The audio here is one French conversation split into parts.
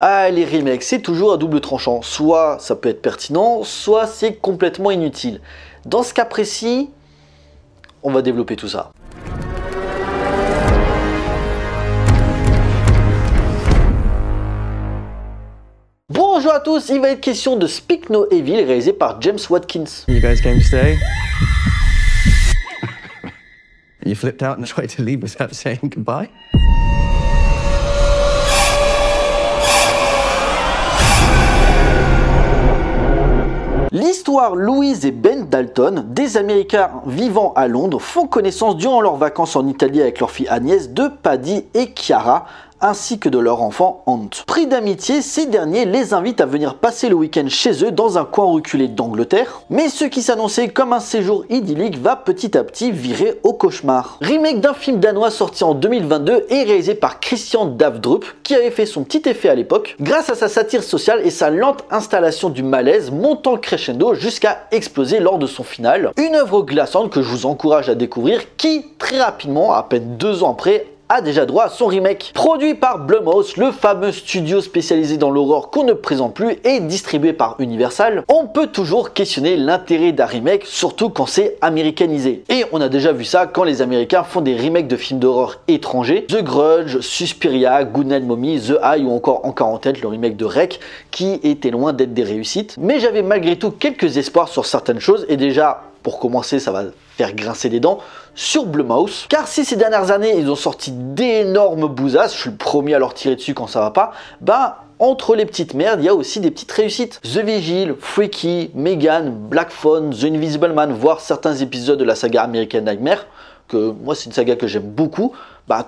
Ah, les remakes, c'est toujours à double tranchant. Soit ça peut être pertinent, soit c'est complètement inutile. Dans ce cas précis, on va développer tout ça. Bonjour à tous, il va être question de Speak No Evil réalisé par James Watkins. You guys came to stay? You flipped out and tried to leave without saying goodbye? L'histoire Louise et Ben Dalton, des Américains vivant à Londres, font connaissance durant leurs vacances en Italie avec leur fille Agnès de Paddy et Chiara, ainsi que de leur enfant Ant. Pris d'amitié, ces derniers les invitent à venir passer le week-end chez eux dans un coin reculé d'Angleterre, mais ce qui s'annonçait comme un séjour idyllique va petit à petit virer au cauchemar. Remake d'un film danois sorti en 2022 et réalisé par Christian Davdrup, qui avait fait son petit effet à l'époque, grâce à sa satire sociale et sa lente installation du malaise montant crescendo jusqu'à exploser lors de son final. Une œuvre glaçante que je vous encourage à découvrir, qui très rapidement, à peine 2 ans après, a déjà droit à son remake. Produit par Blumhouse, le fameux studio spécialisé dans l'horreur qu'on ne présente plus, et distribué par Universal, on peut toujours questionner l'intérêt d'un remake, surtout quand c'est américanisé. Et on a déjà vu ça quand les Américains font des remakes de films d'horreur étrangers, The Grudge, Suspiria, Goodnight Mommy, The Eye ou encore En quarantaine, le remake de Rec, qui était loin d'être des réussites. Mais j'avais malgré tout quelques espoirs sur certaines choses, et déjà, pour commencer, ça va faire grincer des dents sur Blumhouse, car si ces dernières années ils ont sorti d'énormes bousasses, je suis le premier à leur tirer dessus quand ça va pas, entre les petites merdes, il y a aussi des petites réussites. The Vigil, Freaky, Megan, Black Phone, The Invisible Man, voire certains épisodes de la saga American Nightmare, que moi c'est une saga que j'aime beaucoup,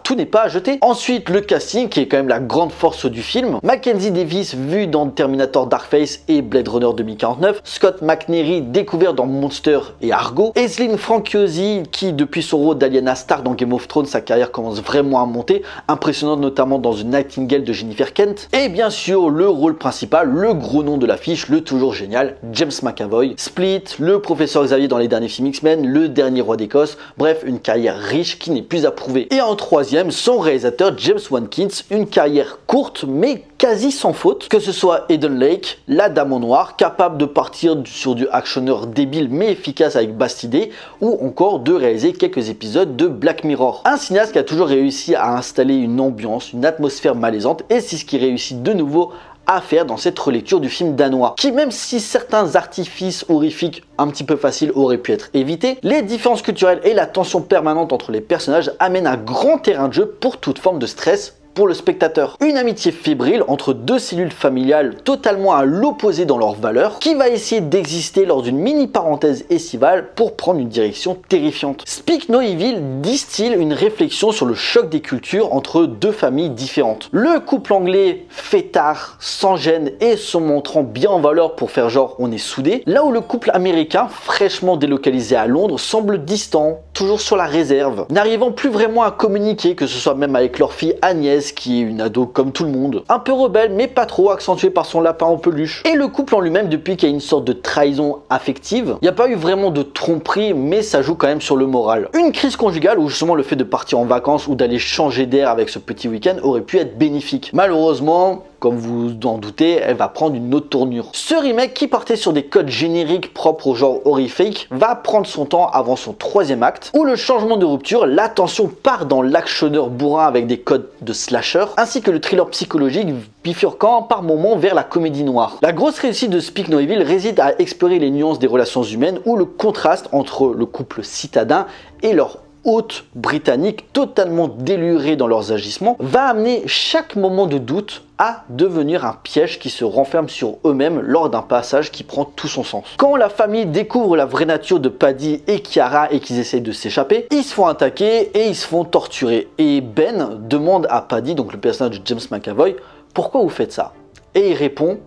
tout n'est pas à jeter. Ensuite, le casting, qui est quand même la grande force du film. Mackenzie Davis, vu dans Terminator Dark Fate et Blade Runner 2049. Scott McNairy, découvert dans Monster et Argo. Aislinn Franciosi, qui depuis son rôle d'Aliana Stark dans Game of Thrones, sa carrière commence vraiment à monter, impressionnante notamment dans The Nightingale de Jennifer Kent. Et bien sûr, le rôle principal, le gros nom de l'affiche, le toujours génial, James McAvoy. Split, le professeur Xavier dans les derniers films X-Men, le dernier roi d'Écosse, bref, une carrière riche qui n'est plus à prouver. Et en troisième, son réalisateur James Watkins, une carrière courte mais quasi sans faute, que ce soit Eden Lake, La Dame en Noir, capable de partir sur du actionneur débile mais efficace avec Bastidé, ou encore de réaliser quelques épisodes de Black Mirror. Un cinéaste qui a toujours réussi à installer une ambiance, une atmosphère malaisante, et c'est ce qui réussit de nouveau à faire dans cette relecture du film danois, qui même si certains artifices horrifiques un petit peu faciles auraient pu être évités, les différences culturelles et la tension permanente entre les personnages amènent un grand terrain de jeu pour toute forme de stress pour le spectateur. Une amitié fébrile entre deux cellules familiales totalement à l'opposé dans leurs valeurs, qui va essayer d'exister lors d'une mini parenthèse estivale pour prendre une direction terrifiante. Speak No Evil distille une réflexion sur le choc des cultures entre deux familles différentes. Le couple anglais fêtard, sans gêne et se montrant bien en valeur pour faire genre on est soudés, là où le couple américain, fraîchement délocalisé à Londres, semble distant, toujours sur la réserve, n'arrivant plus vraiment à communiquer, que ce soit même avec leur fille Agnès, qui est une ado comme tout le monde, un peu rebelle mais pas trop, accentuée par son lapin en peluche. Et le couple en lui-même, depuis qu'il y a une sorte de trahison affective, il n'y a pas eu vraiment de tromperie, mais ça joue quand même sur le moral. Une crise conjugale où justement le fait de partir en vacances ou d'aller changer d'air avec ce petit week-end aurait pu être bénéfique. Malheureusement, comme vous en doutez, elle va prendre une autre tournure. Ce remake, qui partait sur des codes génériques propres au genre horrifique, va prendre son temps avant son troisième acte, où le changement de rupture, l'attention part dans l'actionneur bourrin avec des codes de slasher, ainsi que le thriller psychologique bifurquant par moments vers la comédie noire. La grosse réussite de Speak No Evil réside à explorer les nuances des relations humaines, ou le contraste entre le couple citadin et leur hôtes britanniques totalement délurés dans leurs agissements va amener chaque moment de doute à devenir un piège qui se renferme sur eux-mêmes lors d'un passage qui prend tout son sens. Quand la famille découvre la vraie nature de Paddy et Chiara et qu'ils essayent de s'échapper, ils se font attaquer et ils se font torturer. Et Ben demande à Paddy, donc le personnage de James McAvoy, pourquoi vous faites ça? Et il répond,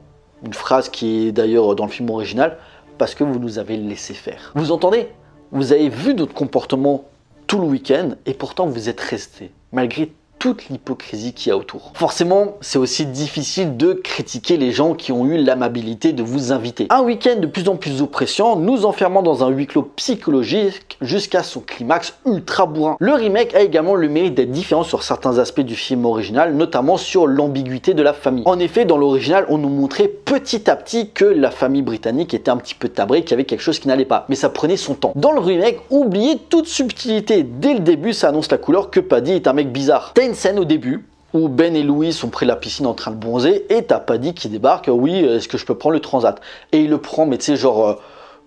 une phrase qui est d'ailleurs dans le film original, parce que vous nous avez laissé faire. Vous entendez? Vous avez vu notre comportement tout le week-end et pourtant vous êtes resté, malgré toute l'hypocrisie qu'il y a autour. Forcément, c'est aussi difficile de critiquer les gens qui ont eu l'amabilité de vous inviter. Un week-end de plus en plus oppressant, nous enfermant dans un huis clos psychologique jusqu'à son climax ultra bourrin. Le remake a également le mérite d'être différent sur certains aspects du film original, notamment sur l'ambiguïté de la famille. En effet, dans l'original, on nous montrait petit à petit que la famille britannique était un petit peu tabrée, qu'il y avait quelque chose qui n'allait pas, mais ça prenait son temps. Dans le remake, oubliez toute subtilité. Dès le début, ça annonce la couleur que Paddy est un mec bizarre. T'as une scène au début où Ben et Louis sont près de la piscine en train de bronzer et t'as Paddy qui débarque. Oui, est-ce que je peux prendre le transat? Et il le prend, mais tu sais, genre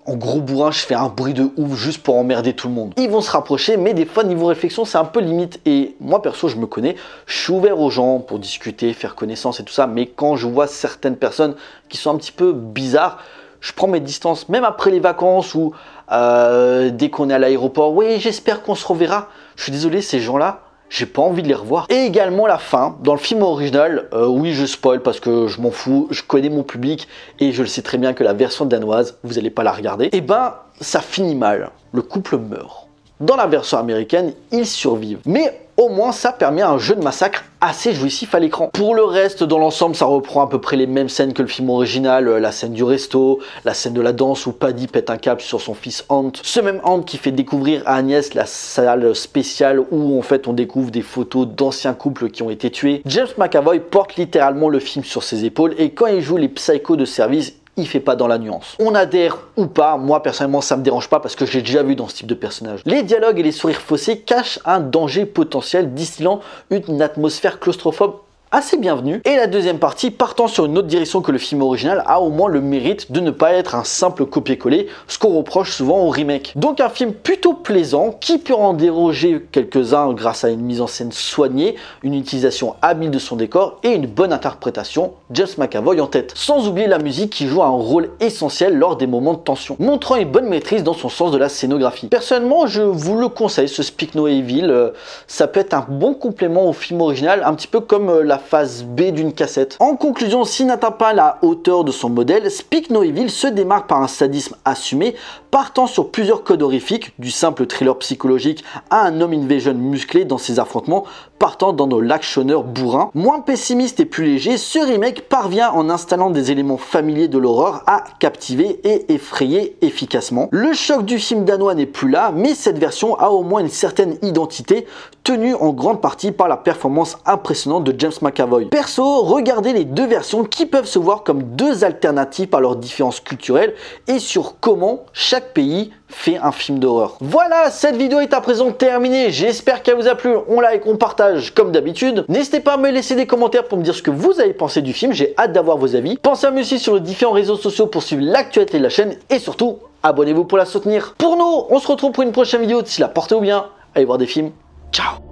en gros bourrin, je fais un bruit de ouf juste pour emmerder tout le monde. Ils vont se rapprocher, mais des fois niveau réflexion c'est un peu limite. Et moi perso, je me connais, je suis ouvert aux gens pour discuter, faire connaissance et tout ça. Mais quand je vois certaines personnes qui sont un petit peu bizarres, je prends mes distances, même après les vacances ou dès qu'on est à l'aéroport. Oui, j'espère qu'on se reverra. Je suis désolé, ces gens-là, j'ai pas envie de les revoir. Et également la fin, dans le film original, oui je spoil parce que je m'en fous, je connais mon public et je le sais très bien que la version danoise, vous allez pas la regarder. Et ben, ça finit mal, le couple meurt. Dans la version américaine, ils survivent. Mais au moins ça permet un jeu de massacre assez jouissif à l'écran. Pour le reste, dans l'ensemble, ça reprend à peu près les mêmes scènes que le film original, la scène du resto, la scène de la danse où Paddy pète un câble sur son fils Ant. Ce même Ant qui fait découvrir à Agnès la salle spéciale où en fait on découvre des photos d'anciens couples qui ont été tués. James McAvoy porte littéralement le film sur ses épaules et quand il joue les psychos de service, il fait pas dans la nuance. On adhère ou pas, moi personnellement ça me dérange pas parce que j'ai déjà vu dans ce type de personnage. Les dialogues et les sourires faussés cachent un danger potentiel, distillant une atmosphère claustrophobe assez bienvenue. Et la deuxième partie, partant sur une autre direction que le film original, a au moins le mérite de ne pas être un simple copier-coller, ce qu'on reproche souvent au remake. Donc un film plutôt plaisant, qui peut en déroger quelques-uns grâce à une mise en scène soignée, une utilisation habile de son décor et une bonne interprétation, James McAvoy en tête. Sans oublier la musique qui joue un rôle essentiel lors des moments de tension, montrant une bonne maîtrise dans son sens de la scénographie. Personnellement, je vous le conseille, ce Speak No Evil, ça peut être un bon complément au film original, un petit peu comme la phase B d'une cassette. En conclusion, s'il n'atteint pas la hauteur de son modèle, Speak No Evil se démarque par un sadisme assumé, partant sur plusieurs codes horrifiques, du simple thriller psychologique à un home invasion musclé dans ses affrontements, partant dans de l'actionneur bourrin. Moins pessimiste et plus léger, ce remake parvient en installant des éléments familiers de l'horreur à captiver et effrayer efficacement. Le choc du film danois n'est plus là, mais cette version a au moins une certaine identité, tenue en grande partie par la performance impressionnante de James McAvoy. Perso, regardez les deux versions qui peuvent se voir comme deux alternatives par leurs différences culturelles et sur comment chaque pays fait un film d'horreur. Voilà, cette vidéo est à présent terminée. J'espère qu'elle vous a plu. On like, on partage comme d'habitude. N'hésitez pas à me laisser des commentaires pour me dire ce que vous avez pensé du film. J'ai hâte d'avoir vos avis. Pensez à me suivre sur les différents réseaux sociaux pour suivre l'actualité de la chaîne et surtout, abonnez-vous pour la soutenir. Pour nous, on se retrouve pour une prochaine vidéo. D'ici là, portez-vous bien. Allez voir des films. Ciao.